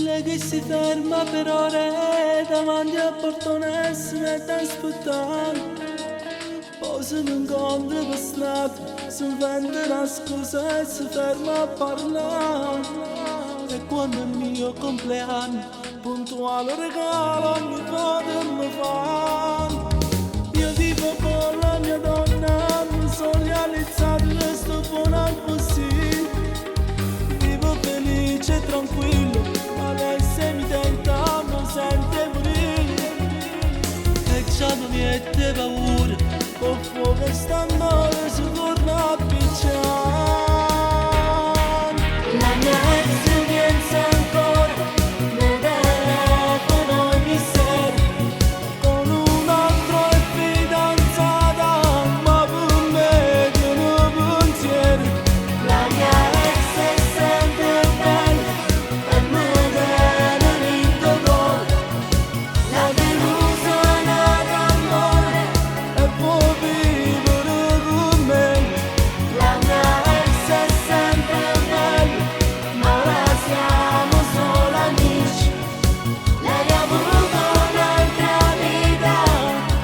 Lei che si ferma per ore davanti al portone e si mette a aspettare. Poi se mi incontra per strada, si inventa una scusa e si ferma a parlare. E quando è il mio compleanno, puntuale regalo ogni cosa mi fa. Io vivo con la mia donna, mi sono realizzato questo buon così. Vivo felice e tranquillo, ma lei se mi tenta non sente morire. E già non niente paura, con fuoco e st'amore si torna a picciare. La mia ex pensa ancora, mi telefono ogni sera, con un altro è fidanzata, ma per me tiene pensiero. La mia ex è sempre bella e mi tiene vinto gol. La delusa d'amore e può vivere con me. La mia ex è sempre bella, ma ora siamo solo amici. Lei ha avuto un'altra vita,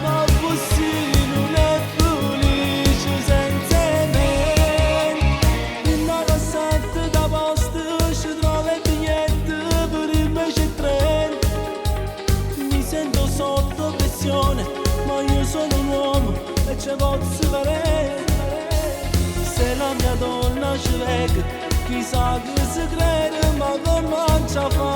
ma così non è felice senza me. In una cassetta da posta ci trova il biglietto per il mese 3. Mi sento sotto pressione, ma io sono un uomo e ce posso fare. Se la mia donna ci vede, chissà che si crede, ma come ci fa?